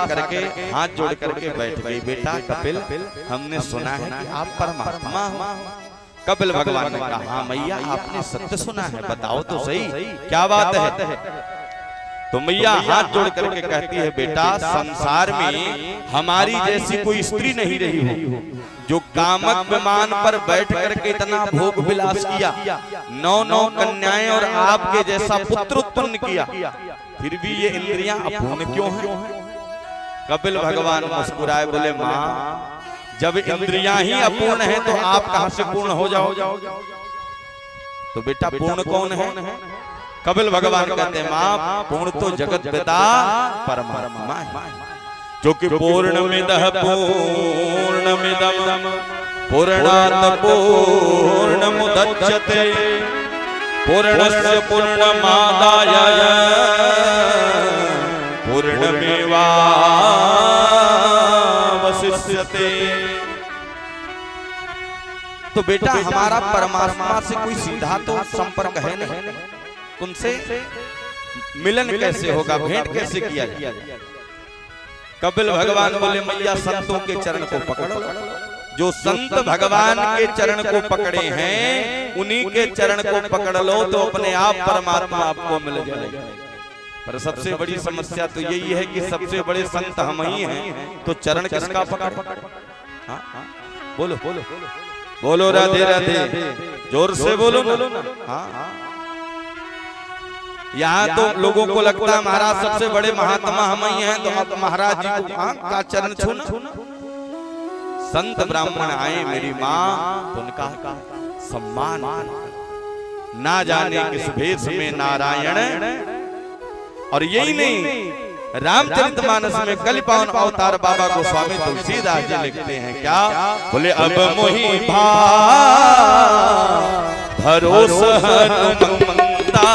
करके हाथ जोड़ करके बैठ गई। बेटा कपिल, हमने सुना है कि आप परमात्मा हो। कपिल भगवान ने कहा, हाँ मैया आपने सत्य सुना है, बताओ तो सही क्या बात है। तो मैया हाथ जोड़ करके कहती है, बेटा संसार में हमारी जैसी कोई स्त्री नहीं रही हो जो कामक विमान पर बैठ करके इतना भोग विलास किया, 9 कन्याएं और आपके जैसा पुत्र उत्पन्न किया, फिर भी ये इंद्रियां अपूर्ण क्यों हैं? कपिल भगवान मुस्कुराए, बोले माँ जब इंद्रियां ही अपूर्ण हैं तो आप कहां से पूर्ण हो जाओगे? तो बेटा पूर्ण कौन है? कपिल भगवान कहते हैं, माँ पूर्ण तो जगत पिता परमात्मा है, जो कि पूर्णमिदः पूर्णमिदं पूर्णात् पूर्णमुदच्यते पूर्णस्य पूर्णमादाय पूर्णमेवावशिष्यते। तो बेटा हमारा परमात्मा से कोई सीधा तो संपर्क है नहीं, तुमसे मिलन कैसे होगा, भेंट कैसे किया जाए? कपिल भगवान बोले, मैया संतों के चरण को पकड़ो, जो संत भगवान के चरण को पकड़े हैं उन्हीं के चरण को पकड़ लो तो अपने आप परमात्मा आपको मिल जाएगा। पर सबसे बड़ी समस्या तो यही है कि सबसे बड़े संत हम ही हैं, तो चरण किसका पकड़? हाँ बोलो बोलो बोलो, राधे राधे, जोर से बोलो ना। हाँ यहाँ तो लोगों को लगता है महाराज सबसे बड़े महात्मा हम ही हैं, तो अब महाराज जी को का चरण छूना। संत ब्राह्मण आए मेरी माँ तो उनका सम्मान, ना जाने किस भेष में नारायण। और यही नहीं, रामचरितमानस में कलिपावन अवतार बाबा गोस्वामी तुलसीदास जी लिखते हैं क्या? बोले अब मोहि भरोसा हनुमंता,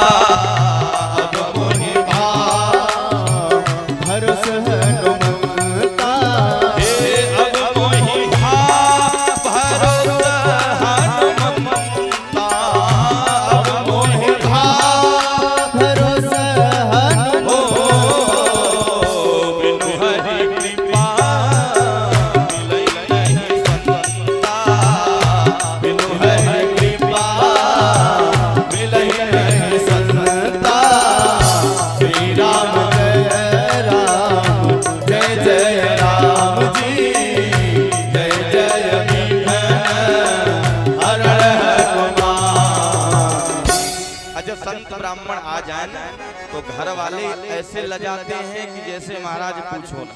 घर वाले ऐसे लजाते हैं कि जैसे महाराज पूछो ना,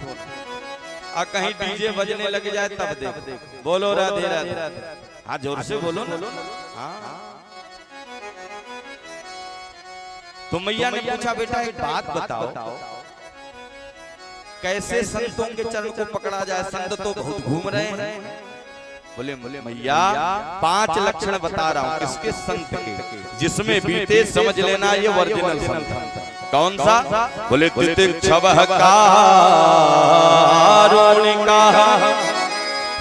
आ कहीं डीजे बजने लग जाए तब देख। बोलो राधे राधे, हाँ जोर से बोलो ना। हाँ तो मैया ने पूछा, बेटा एक बात बताओ, कैसे संतों के चरण को पकड़ा जाए? संत तो बहुत घूम रहे हैं। बोले मैया 5 लक्षण बता रहा हूँ किसके? संत के, जिसमें बीते समझ लेना ये ओरिजिनल संत। कौन सा? बोले तितिक्षवः कारुणिकः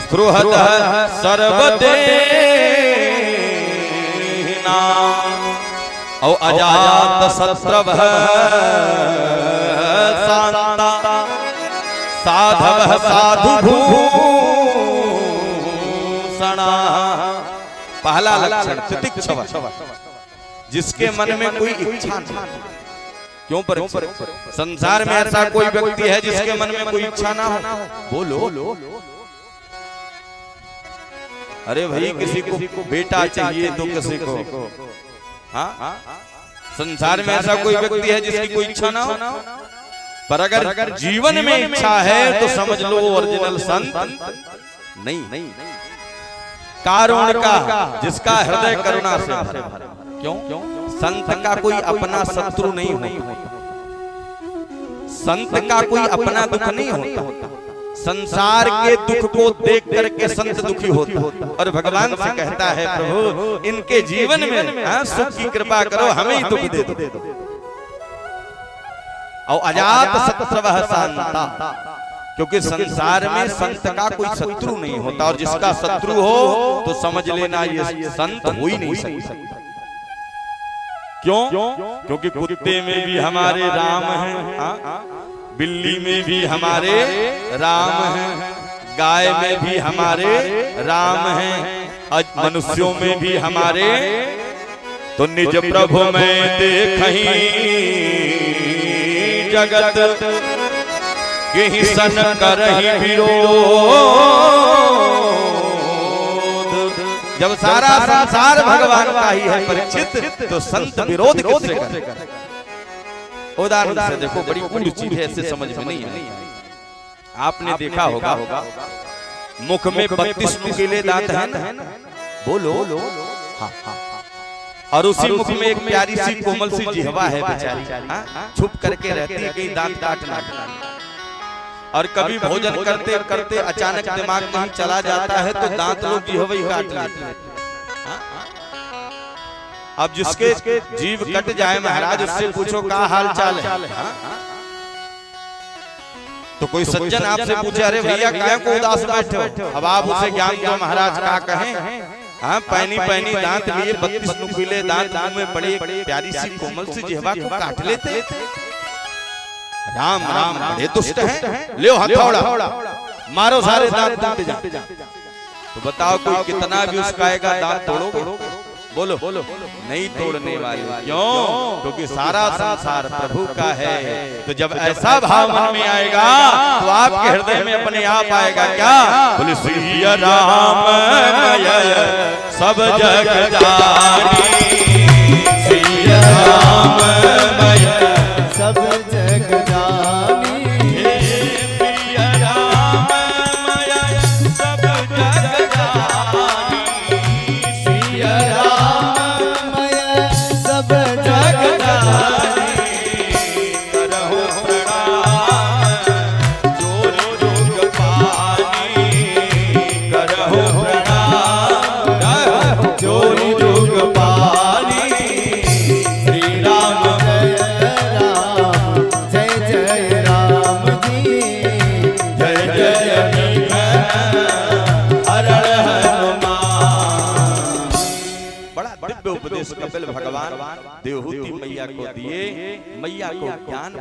स्पृहतः सर्वदेहिनां और अजातशत्रवः शान्ता साधवः साधुभूषणा। पहला लक्षण तितिक्षवः, जिसके मन में कोई इच्छा नहीं। क्यों पर संसार में ऐसा कोई व्यक्ति है जिसके मन में कोई इच्छा ना हो? बोलो। अरे भाई किसी को बेटा चाहिए तो किसी को, हाँ संसार में ऐसा कोई व्यक्ति है जिसकी कोई इच्छा ना हो? पर अगर जीवन में इच्छा है तो समझ लो ओरिजिनल संत नहीं। कारुण का, जिसका हृदय करुणा से भरा। क्यों? संत का कोई अपना शत्रु नहीं होता, संत का कोई अपना दुख नहीं होता। संसार के दुख को देख करके संत दुखी होता और भगवान से कहता है, प्रभु इनके जीवन में सुख की कृपा करो, हमें ही दुख दे दो। और अजात शत्रवः शान्ता, क्योंकि संसार में संत का कोई शत्रु नहीं होता, और जिसका शत्रु हो तो समझ लेना ये संत हो ही नहीं सकता। क्यों? क्योंकि कुत्ते में भी हमारे राम हैं, बिल्ली में भी हमारे राम हैं, गाय में भी हमारे राम हैं, मनुष्यों में भी हमारे। तो निज प्रभु में देखहीं जगत केहि सन करहि विरोध। जब सारा संसार भगवान का ही है परीक्षित, तो संत विरोध किससे करे? उदाहरण से देखो, बड़ी गूढ़ चीज है, ऐसे समझ में नहीं है। आपने देखा होगा मुख में 32 नुकीले दांत है ना, बोलो हाँ हाँ, और उसी मुख में एक प्यारी सी कोमल सी जिह्वा है बेचारी, छुप करके रहती है कहीं दांत काटना। और कभी भोजन करते करते अचानक दिमाग में चला जाता है तो दांत लोग जिह्वा ही काट लेते हैं। अब जिसके जीव कट जाए महाराज, उससे पूछो क्या हाल चाल है। तो कोई सज्जन आपसे पूछे, अरे भैया काहे को उदास बैठे हो? अब आप उसे ज्ञान दो महाराज, क्या कहें? हाँ, पैनी पैनी दांत लिए 32 नुकीले दांत मुंह में पड़े प्यारी सी कोमल सी जिह्वा को काट लेते। राम राम बड़े दुष्ट हैं, ले हथौड़ा मारो सारे दांत टूट जाते। तो बताओ कोई कितना भी उसकाएगा दांत तोड़ोगे? बोलो नहीं तोड़ने वाले। क्यों? क्योंकि सारा संसार प्रभु का है। तो जब ऐसा भाव मन में आएगा तो आपके हृदय में अपने आप आएगा क्या? बोले सिया राम सब जग जानी, सिया राम सब जग जानी, सिया राम सब जग जानी, सिया राम सब जग जानी, करहु प्रणाम जोर जोग पानी, करहु प्रणाम जोर जोग पानी। श्री राम जय जय राम जी, जय जय हरण हनुमान। बड़ा दिव्य उपदेश कपिल भगवान देवहूति मैया को दिए। मैया को ज्ञान